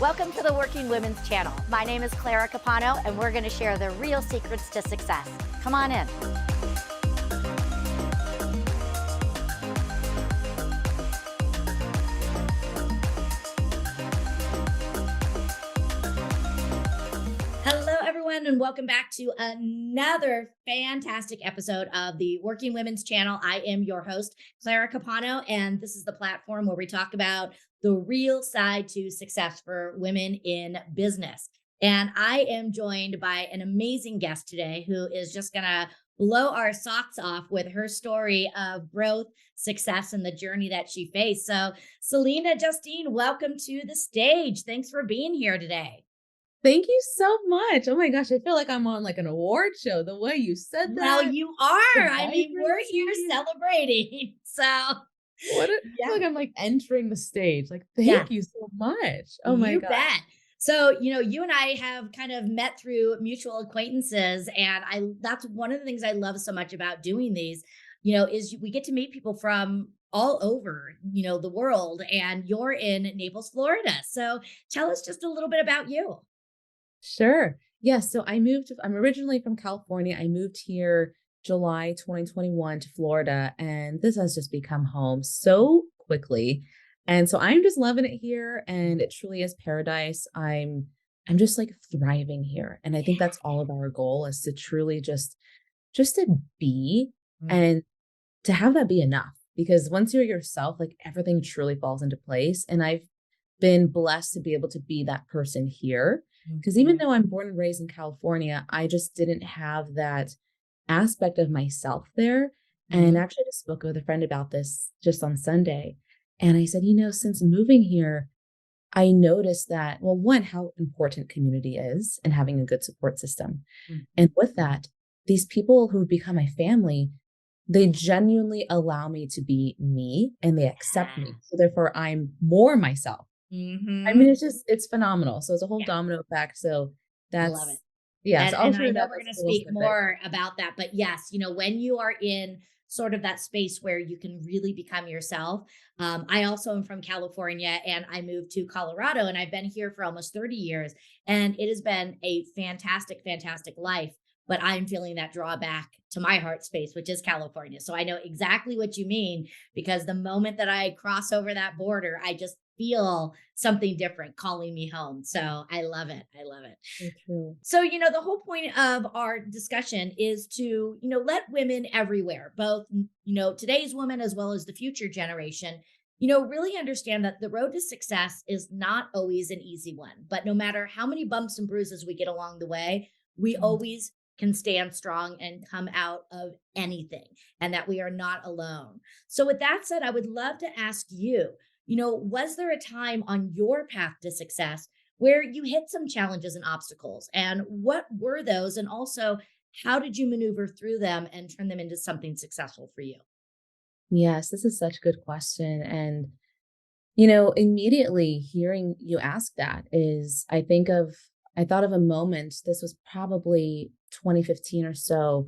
Welcome to the Working Women's Channel. My name is Clara Capano, and we're going to share the real secrets to success. Come on in. Hello, everyone, and welcome back to another fantastic episode of the Working Women's Channel. I am your host, Clara Capano, and this is the platform where we talk about the real side to success for women in business. And I am joined by an amazing guest today who is just going to blow our socks off with her story of growth, success, and the journey that she faced. So, Saleena, Justine, welcome to the stage. Thanks for being here today. Thank you so much. Oh my gosh, I feel like I'm on like an award show. The way you said Well, that, you the are. I mean, we're here vibrancy. celebrating. So, I feel yeah, like I'm like entering the stage. Like, yeah, thank you so much. Oh my you God. bet. So, you and I have kind of met through mutual acquaintances, and that's one of the things I love so much about doing these, is we get to meet people from all over, the world, and you're in Naples, Florida. So, tell us just a little bit about you. Sure. Yes. So I'm originally from California. I moved here July 2021 to Florida, and this has just become home so quickly. And so I'm just loving it here, and it truly is paradise. I'm just like thriving here. And I think that's all of our goal is to truly just to be Mm, and to have that be enough. Because once you're yourself, like everything truly falls into place. And I've been blessed to be able to be that person here. Because even mhm, though I'm born and raised in California, I just didn't have that aspect of myself there. And mhm. actually, I just spoke with a friend about this just on Sunday. And I said, since moving here, I noticed that, well, one, how important community is and having a good support system. Mm. And with that, these people who become my family, they genuinely allow me to be me and they accept me. So therefore, I'm more myself. I mean, Mhm. it's phenomenal. So it's a whole Yeah, domino effect. So love it. that's, yeah. So I'll And I share know that. we're That's going to a little speak snippet. more about that, but yes, when you are in sort of that space where you can really become yourself. I also am from California and I moved to Colorado and I've been here for almost 30 years and it has been a fantastic, fantastic life. But I'm feeling that drawback to my heart space, which is California. So I know exactly what you mean because the moment that I cross over that border, I just feel something different calling me home. So I love it. I love it. So true. So, the whole point of our discussion is to, let women everywhere, both, today's women as well as the future generation, really understand that the road to success is not always an easy one. But no matter how many bumps and bruises we get along the way, we Mhm. always can stand strong and come out of anything and that we are not alone. So, with that said, I would love to ask you, was there a time on your path to success where you hit some challenges and obstacles? And what were those? And also, how did you maneuver through them and turn them into something successful for you? Yes, this is such a good question. And immediately hearing you ask that is, I thought of a moment, this was probably 2015 or so.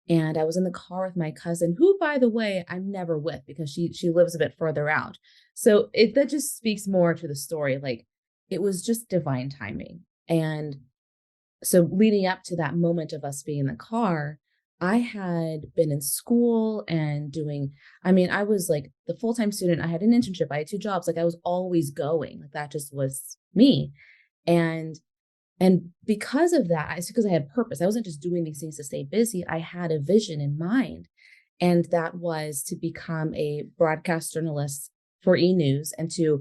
And I was in the car with my cousin, who, by the way, I'm never with because she lives a bit further out. So that just speaks more to the story. Like it was just divine timing. And so leading up to that moment of us being in the car, I had been in school and I was like the full-time student. I had an internship, I had two jobs. Like I was always going. Like that just was me. And because of that, it's because I had purpose. I wasn't just doing these things to stay busy. I had a vision in mind. And that was to become a broadcast journalist for e-news and to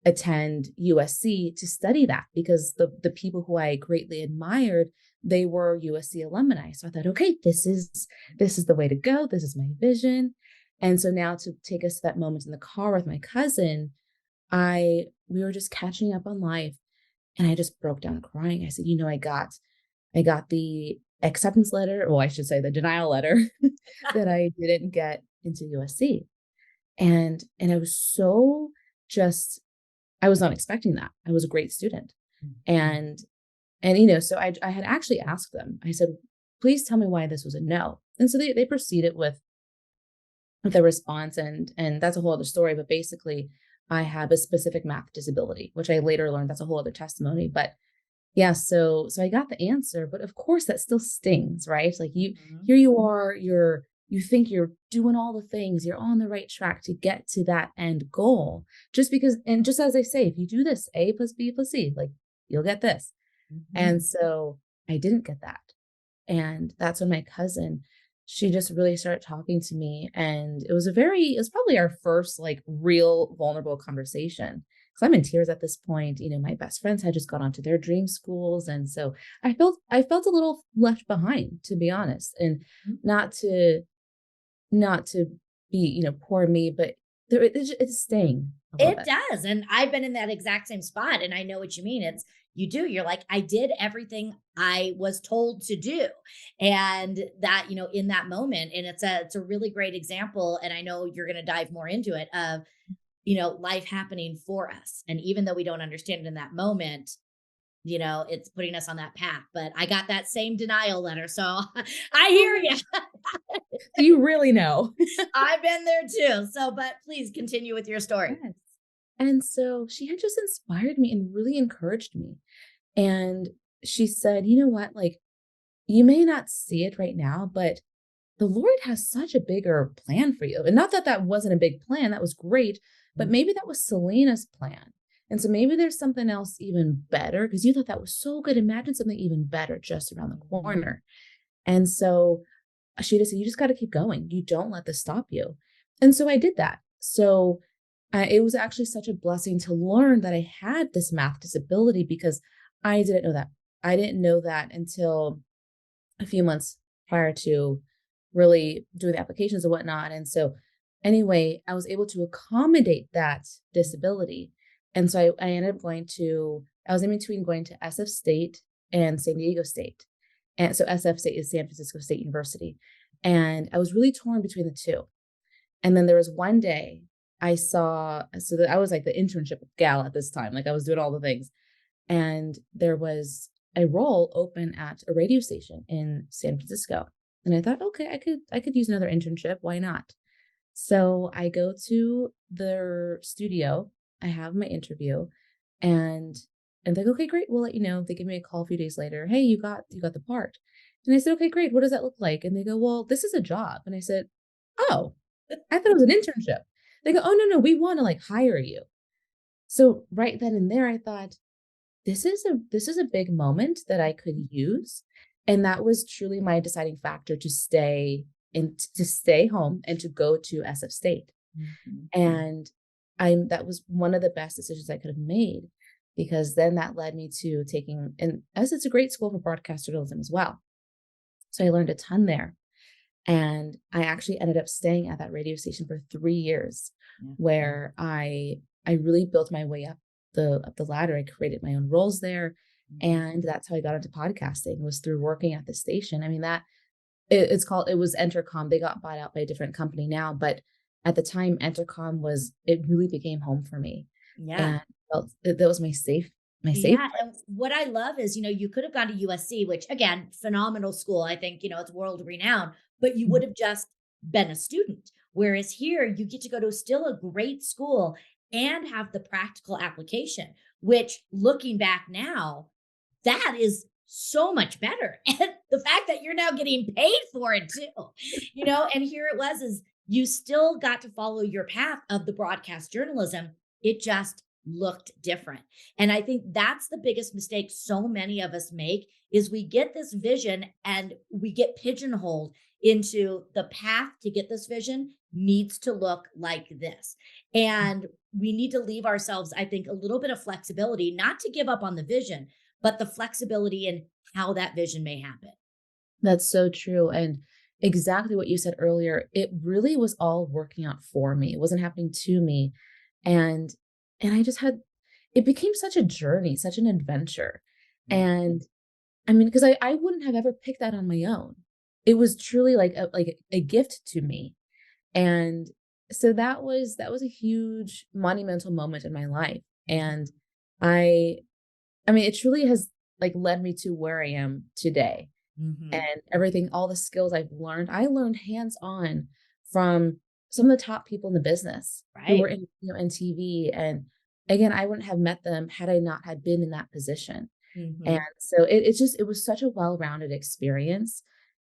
attend USC to study that because the people who I greatly admired, they were USC alumni. So I thought, okay, this is the way to go. This is my vision. And so now to take us to that moment in the car with my cousin, I we were just catching up on life and I just broke down crying. I said, I got the acceptance letter, or I should say the denial letter that I didn't get into USC. And I was so just I was not expecting that. I was a great student. Mhm. And so I had actually asked them. I said, "Please tell me why this was a no." And so they proceeded with the response and that's a whole other story, but basically I have a specific math disability, which I later learned that's a whole other testimony. But yeah, so I got the answer, but of course that still stings, right? Like Mhm. here you are, you think you're doing all the things, you're on the right track to get to that end goal. Just because, and just as I say, if you do this, A plus B plus C, like you'll get this. Mhm. And so I didn't get that. And that's when my cousin, she just really started talking to me. And it was probably our first like real vulnerable conversation. Cause I'm in tears at this point. You know, my best friends had just gone on to their dream schools. And so I felt a little left behind, to be honest. And Mhm. not to, not to be, poor me, but it's staying a little It bit. does, and I've been in that exact same spot, and I know what you mean. It's you do. You're like, I did everything I was told to do, and that in that moment, and it's a really great example. And I know you're going to dive more into it of life happening for us, and even though we don't understand it in that moment, it's putting us on that path. But I got that same denial letter, so I Oh hear my you. gosh. So you really know. I've been there too. So, but please continue with your story. Yes. And so she had just inspired me and really encouraged me. And she said, you know what? Like, you may not see it right now, but the Lord has such a bigger plan for you. And not that that wasn't a big plan, that was great, but maybe that was Selena's plan. And so maybe there's something else even better because you thought that was so good. Imagine something even better just around the Mhm. corner. And so she just said, you just got to keep going. You don't let this stop you. And so I did that. So it was actually such a blessing to learn that I had this math disability because I didn't know that. I didn't know that until a few months prior to really doing the applications and whatnot. And so, anyway, I was able to accommodate that disability. And so I ended up I was in between going to SF State and San Diego State. And so SF State is San Francisco State University. And I was really torn between the two. And then there was one day I saw, so that I was like the internship gal at this time, like I was doing all the things. And there was a role open at a radio station in San Francisco. And I thought, okay, I could use another internship. Why not? So I go to their studio. I have my interview, and they're like, okay, great. We'll let you know. They give me a call a few days later. Hey, you got the part. And I said, okay, great. What does that look like? And they go, well, this is a job. And I said, oh, I thought it was an internship. They go, oh no, we want to like hire you. So right then and there, I thought, this is a big moment that I could use, and that was truly my deciding factor to stay home and to go to SF State. Mhm. And that was one of the best decisions I could have made because then that led me to taking, and as it's a great school for broadcast journalism as well. So I learned a ton there. And I actually ended up staying at that radio station for 3 years Yeah. where I really built my way up the ladder. I created my own roles there, Mhm. and that's how I got into podcasting was through working at the station. I mean, it was Entercom. They got bought out by a different company now, but at the time, Entercom it really became home for me, Yeah. and that was my safe Yeah, and place. what I love is, you could have gone to USC, which again, phenomenal school. I think, it's world renowned, but you would Mhm. have just been a student. Whereas here, you get to go to still a great school and have the practical application, which looking back now, that is so much better. And the fact that you're now getting paid for it too, and here it was is you still got to follow your path of the broadcast journalism. It just looked different. And I think that's the biggest mistake so many of us make is we get this vision and we get pigeonholed into the path to get this vision needs to look like this. And we need to leave ourselves, I think, a little bit of flexibility, not to give up on the vision, but the flexibility in how that vision may happen. That's so true, and exactly what you said earlier, it really was all working out for me, it wasn't happening to me, and I just had it became such a journey, such an adventure, Yeah. and, I mean, because I wouldn't have ever picked that on my own. It was truly like a gift to me, and so that was a huge monumental moment in my life, and I I mean, it truly has, like, led me to where I am today. Mhm. And everything, all the skills I learned hands-on from some of the top people in the business who were Right. in, in TV. And again, I wouldn't have met them had I not had been in that position. And Mhm. so it's just, it was such a well-rounded experience.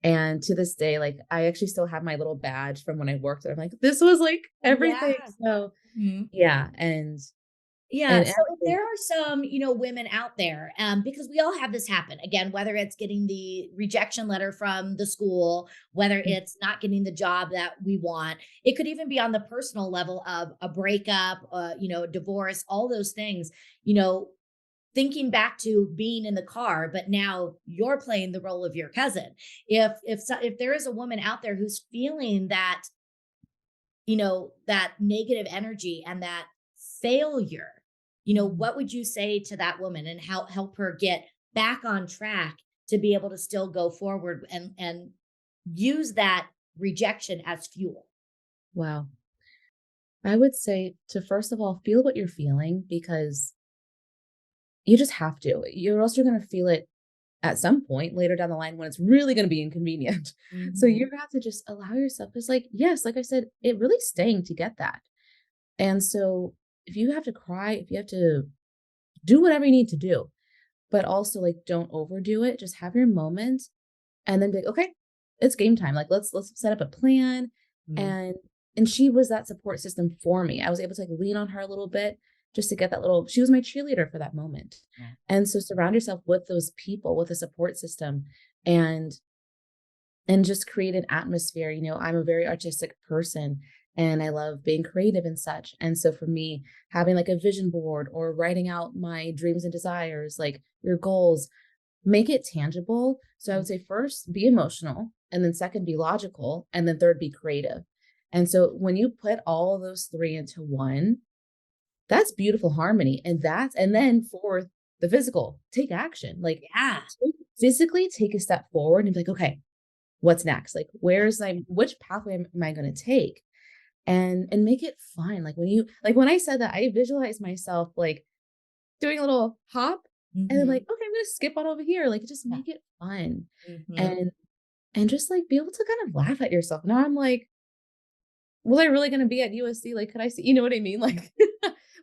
And to this day, like I actually still have my little badge from when I worked there. I'm like, this was like everything. Yeah. So Mhm. yeah. Yeah. And So if actually, there are some, women out there, because we all have this happen again, whether it's getting the rejection letter from the school, whether mm, it's not getting the job that we want, it could even be on the personal level of a breakup, a divorce, all those things, you know, thinking back to being in the car, but now you're playing the role of your cousin. If there is a woman out there who's feeling that, that negative energy and that failure, mm, what would you say to that woman and how help her get back on track to be able to still go forward and use that rejection as fuel? wow. I would say to first of all, feel what you're feeling because you just have to. You're also going to feel it at some point later down the line when it's really going to be inconvenient. So you Mhm. have to just allow yourself. It's like, yes, like I said, it really staying to get that. And so if you have to cry, if you have to do whatever you need to do, but also like don't overdo it, just have your moment and then be like, okay, it's game time. Like let's set up a plan. Mm. And she was that support system for me. I was able to like lean on her a little bit just to get that little, she was my cheerleader for that moment. Yeah. And so surround yourself with those people, with a support system and just create an atmosphere. I'm a very artistic person and I love being creative and such. And so for me, having like a vision board or writing out my dreams and desires, like your goals, make it tangible. So I Mm. would say first, be emotional, and then second, be logical, and then third, be creative. And so when you put all of those three into one, that's beautiful harmony. And then fourth, the physical, take action. Like Yeah. physically take a step forward and be like, okay, what's next? Like, which pathway am I going to take? And make it fun. When I said that, I visualized myself like doing a little hop and then like, Mhm. okay, I'm gonna skip on over here. Like just Yeah. make it fun Mhm. and just like be able to kind of laugh at yourself. Now I'm like, was I really gonna be at USC? Like, could I see, you know what I mean? Like,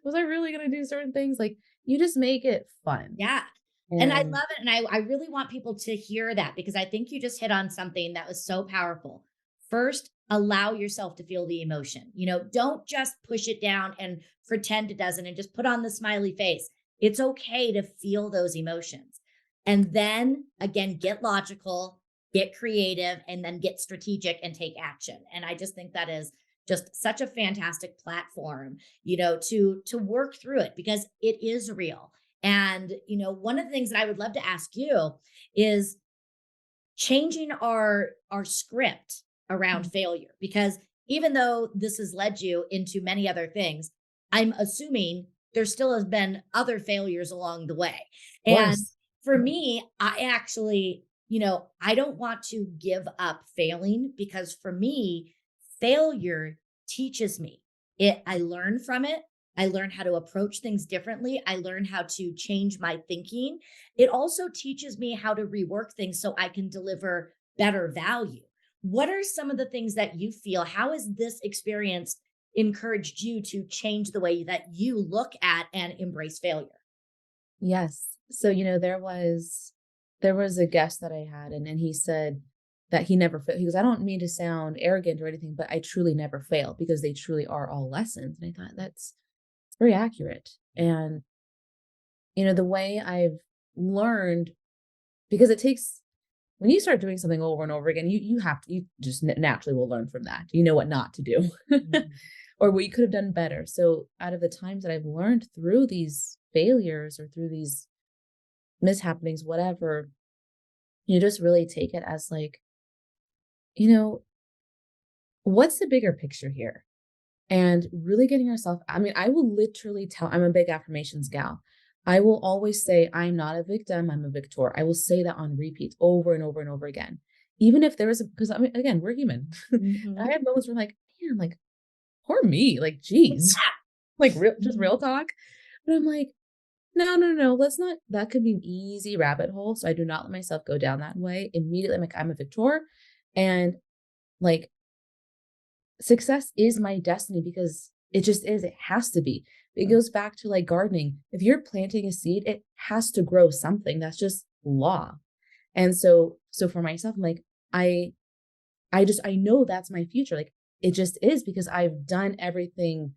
was I really gonna do certain things? Like, you just make it fun. Yeah. And I And love it. And I really want people to hear that because I think you just hit on something that was so powerful. First, allow yourself to feel the emotion. Don't just push it down and pretend it doesn't and just put on the smiley face. It's okay to feel those emotions. And then again, get logical, get creative, and then get strategic and take action. And I just think that is just such a fantastic platform, to work through it because it is real. And, one of the things that I would love to ask you is changing our script around mm, failure because even though this has led you into many other things, I'm assuming there still has been other failures along the way. of And course. for me, I actually, I don't want to give up failing because for me, failure teaches me. I learn from it. I learn how to approach things differently. I learn how to change my thinking. It also teaches me how to rework things so I can deliver better value. What are some of the things that you feel? How has this experience encouraged you to change the way that you look at and embrace failure? Yes. So, there was a guest that I had and he said that he never failed. He goes, I don't mean to sound arrogant or anything, but I truly never fail because they truly are all lessons. And I thought that's very accurate. And, the way I've learned, because it takes, when you start doing something over and over again, you just naturally will learn from that. You know what not to do Mhm. or what you could have done better. So out of the times that I've learned through these failures or through these mishappenings, whatever, you just really take it as like, you know, what's the bigger picture here? And really getting yourself, I mean, I will literally tell, I'm a big affirmations gal. I will always say, I'm not a victim, I'm a victor. I will say that on repeat over and over and over again. Even if there is a, because I mean, again, we're human. I Mhm. have moments where I'm like, man, like, poor me, like, geez, like just Mhm. real talk. But I'm like, no, no, no, let's not, that could be an easy rabbit hole. So I do not let myself go down that way. Immediately, I'm like, I'm a victor. And like, success is my destiny because it just is. It has to be. It goes back to like gardening. If you're planting a seed, it has to grow something. That's just law. And so for myself, I'm like, I I know that's my future. Like it just is because I've done everything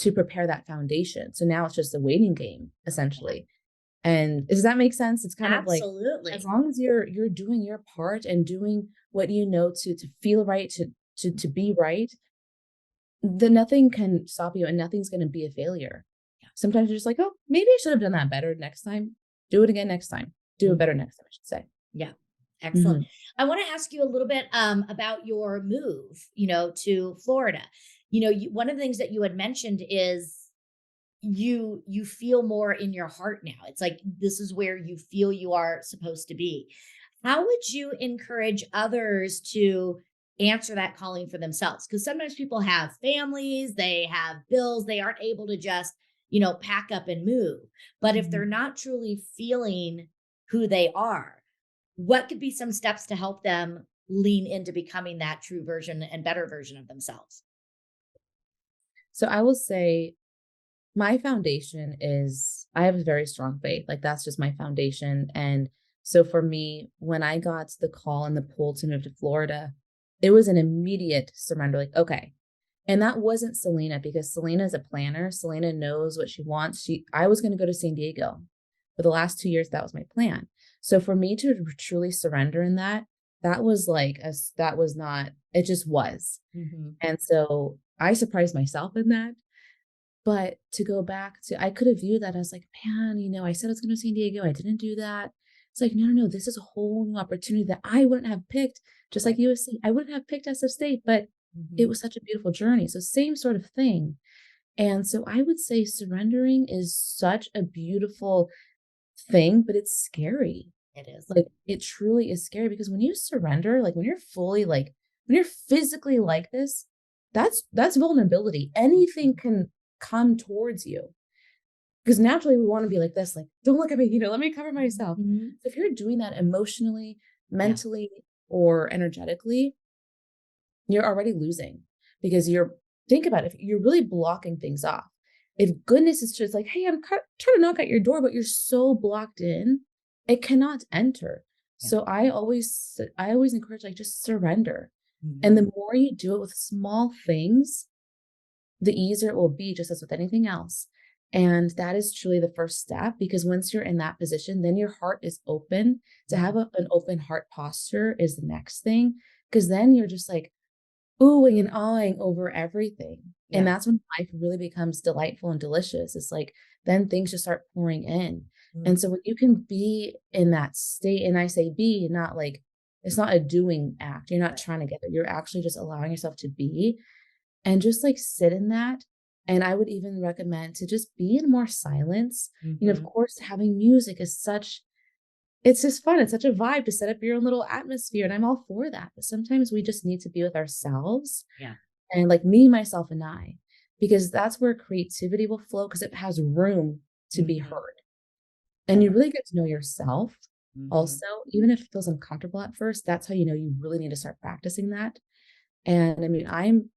to prepare that foundation. So now it's just a waiting game, essentially. And does that make sense? It's kind of like as Absolutely. long as you're doing your part and doing what you know to feel right, to be right, then nothing can stop you and nothing's gonna be a failure. Sometimes you're just like, oh, maybe I should have done that better next time. Do it again next time. Do it Mhm. better next time, I should say. Yeah. Excellent. Mhm. I want to ask you a little bit about your move, to Florida. One of the things that you had mentioned is you feel more in your heart now. It's like this is where you feel you are supposed to be. How would you encourage others to answer that calling for themselves? Because sometimes people have families, they have bills, they aren't able to just, pack up and move. But if they're Mhm. not truly feeling who they are, what could be some steps to help them lean into becoming that true version and better version of themselves? So I will say my foundation is I have a very strong faith. Like that's just my foundation. And so for me, when I got the call and the pull to move to Florida, it was an immediate surrender. Like, okay. And that wasn't Saleena because Saleena is a planner. Saleena knows what she wants. I was going to go to San Diego. For the last 2 years, that was my plan. So for me to truly surrender in that, that was like that was not, it just was. Hmm. And so I surprised myself in that. But to go back to I could have viewed that as like, "Man, I said I was going to San Diego. I didn't do that." It's like, "No, no, no. This is a whole new opportunity that I wouldn't have picked." Just like Right. you were saying, I wouldn't have picked SF State, but it Hmm. was such a beautiful journey. So same sort of thing. And so I would say surrendering is such a beautiful thing, but it's scary. It is. Like, it truly is scary because when you surrender, like, when you're fully, like when you're physically like this, that's vulnerability. Anything Mhm. can come towards you because naturally we wanna be like this, like, "Don't look at me," let me cover myself. Mhm. So if you're doing that emotionally, Yeah. mentally, or energetically, you're already losing because you're think about it, if you're really blocking things off. If goodness is just like, "Hey, I'm trying to knock at your door," but you're so blocked in, it cannot enter. Yeah. So I always encourage, like, just surrender. And Mhm. the more you do it with small things, the easier it will be, just as with anything else. And that is truly the first step because once you're in that position, then your heart is open. To have Mhm. an open heart posture is the next thing because then you're just like, oohing and awing over everything. And Yeah. that's when life really becomes delightful and delicious. It's like then things just start pouring in. Mhm. And so when you can be in that state, and I say be, not like it's not a doing act. You're not Right. trying to get there. You're actually just allowing yourself to be and just like sit in that. And I would even recommend to just be in more silence. Of Mhm. course, having music is such it's just fun. It's such a vibe to set up your own little atmosphere. And I'm all for that. But sometimes we just need to be with ourselves Yeah. and like me, myself, and I, because that's where creativity will flow because it has room to be Mhm. heard. I And you love really get to know yourself Mhm. also, even if it feels uncomfortable at first, that's how you know you really need to start practicing that. And I mean, I'm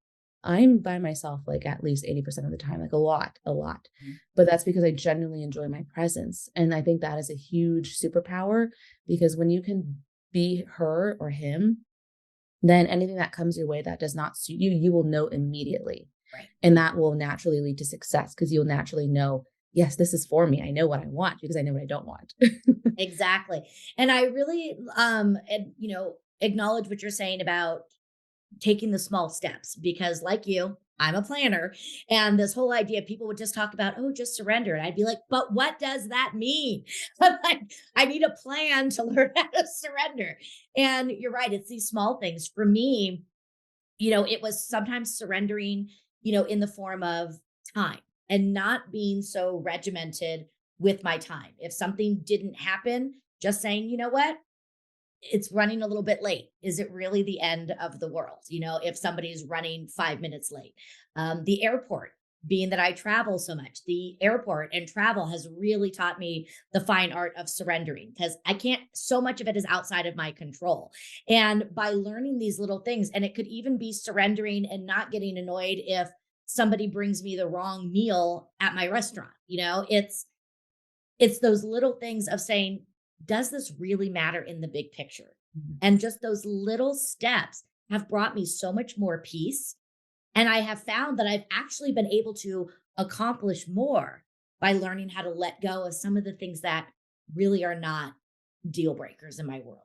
by myself like at least 80% of the time, like a lot, a lot. Mhm. But that's because I genuinely enjoy my presence. And I think that is a huge superpower because when you can be her or him, then anything that comes your way that does not suit you, you will know immediately. Right. And that will naturally lead to success because you'll naturally know, yes, this is for me. I know what I want because I know what I don't want. Exactly. And I really acknowledge what you're saying about taking the small steps because like you, I'm a planner, and this whole idea people would just talk about, oh, just surrender, and I'd be like, but what does that mean? I'm like, I need a plan to learn how to surrender. And you're right, it's these small things for me. It was sometimes surrendering, in the form of time and not being so regimented with my time. If something didn't happen, just saying, you know what, it's running a little bit late. Is it really the end of the world? If somebody's running 5 minutes late? The airport. being that I travel so much, the airport and travel has really taught me the fine art of surrendering because I can't, so much of it is outside of my control. And by learning these little things, and it could even be surrendering and not getting annoyed if somebody brings me the wrong meal at my restaurant. It's those little things of saying, does this really matter in the big picture? Mhm. And just those little steps have brought me so much more peace. And I have found that I've actually been able to accomplish more by learning how to let go of some of the things that really are not deal breakers in my world.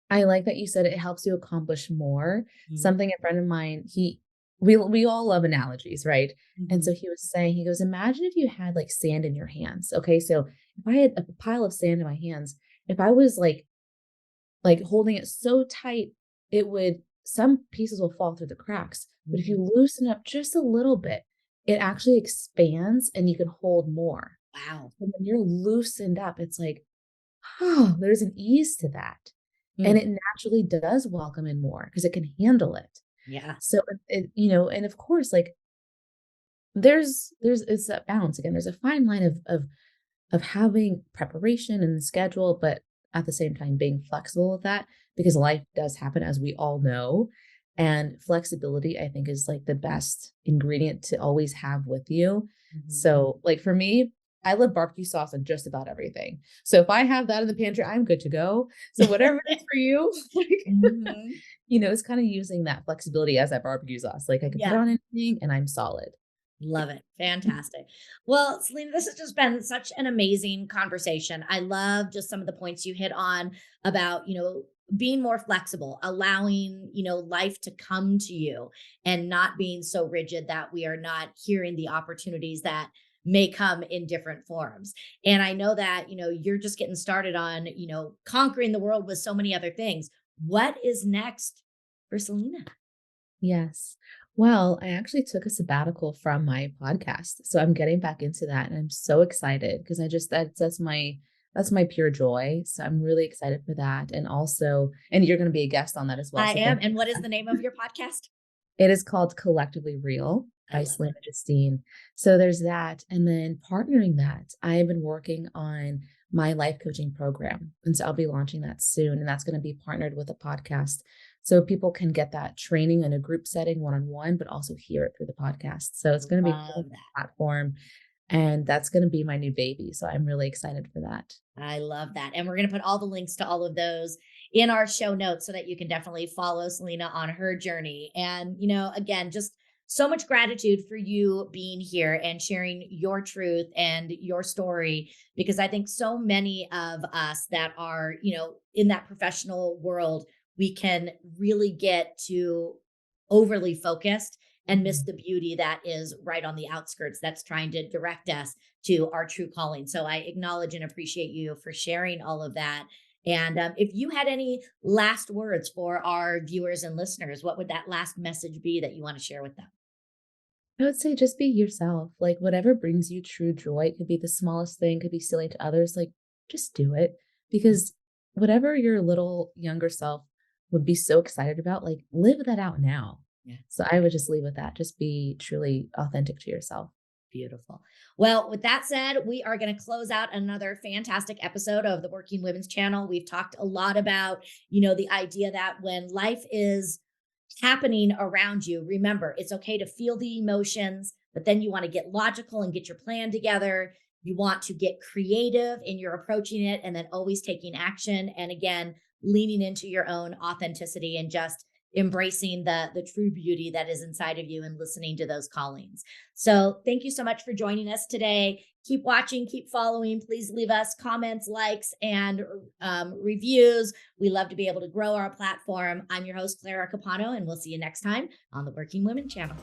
I like that you said it helps you accomplish more. Mhm. Something a friend of mine, we all love analogies, right? And Mhm. so he was saying, he goes, imagine if you had like sand in your hands. Okay. So if I had a pile of sand in my hands, if I was like holding it so tight, it would some pieces will fall through the cracks. But if Mhm. you loosen up just a little bit, it actually expands and you can hold more. Wow. And when you're loosened up, it's like, oh, there's an ease to that. And Mm. it naturally does welcome in more because it can handle it. Yeah. So and of course, like there's it's that balance again. There's a fine line of having preparation and schedule, but at the same time being flexible with that because life does happen as we all know. And flexibility, I think, is like the best ingredient to always have with you. Mhm. So, like for me, I love barbecue sauce on just about everything. So if I have that in the pantry, I'm good to go. So whatever it is for you, like, Mhm. it's kind of using that flexibility as that barbecue sauce. Like I can put it Yeah. on anything and I'm solid. Love it. Fantastic. Well, Selena, this has just been such an amazing conversation. I love just some of the points you hit on about, being more flexible, allowing, life to come to you and not being so rigid that we are not hearing the opportunities that may come in different forms. And I know that, you're just getting started on, conquering the world with so many other things. What is next for Selena? Yes. Well, I actually took a sabbatical from my podcast. So I'm getting back into that and I'm so excited because I just that's my pure joy. So I'm really excited for that. And you're going to be a guest on that as well. I So am. thank you And what for is the name of your podcast? it is called Collectively Real I by love it. Saleena Justine. So there's that. And then partnering that, I have been working on my life coaching program. And so I'll be launching that soon. And that's going to be partnered with a podcast. So people can get that training in a group setting one on one, but also hear it through the podcast. So it's going to be a whole Love that. platform. And that's going to be my new baby. So I'm really excited for that. I love that. And we're going to put all the links to all of those in our show notes so that you can definitely follow Selena on her journey. And, again, just so much gratitude for you being here and sharing your truth and your story, because I think so many of us that are, in that professional world, we can really get to overly focused and miss Mhm. the beauty that is right on the outskirts that's trying to direct us to our true calling. So I acknowledge and appreciate you for sharing all of that. And if you had any last words for our viewers and listeners, what would that last message be that you want to share with them? I would say just be yourself. Like whatever brings you true joy, it could be the smallest thing, could be silly to others. Like just do it because whatever your little younger self would be so excited about, like live that out now. Yeah. So I would just leave with that. Just be truly authentic to yourself. Beautiful. Well, with that said, we are going to close out another fantastic episode of the Working Women's Channel. We've talked a lot about, the idea that when life is happening around you, remember, it's okay to feel the emotions, but then you want to get logical and get your plan together. You want to get creative in your approaching it and then always taking action. And again, leaning into your own authenticity and just embracing the true beauty that is inside of you and listening to those callings. So thank you so much for joining us today. Keep watching, keep following. Please leave us comments, likes, and reviews. We love to be able to grow our platform. I'm your host, Clara Capano, and we'll see you next time on the Working Women Channel.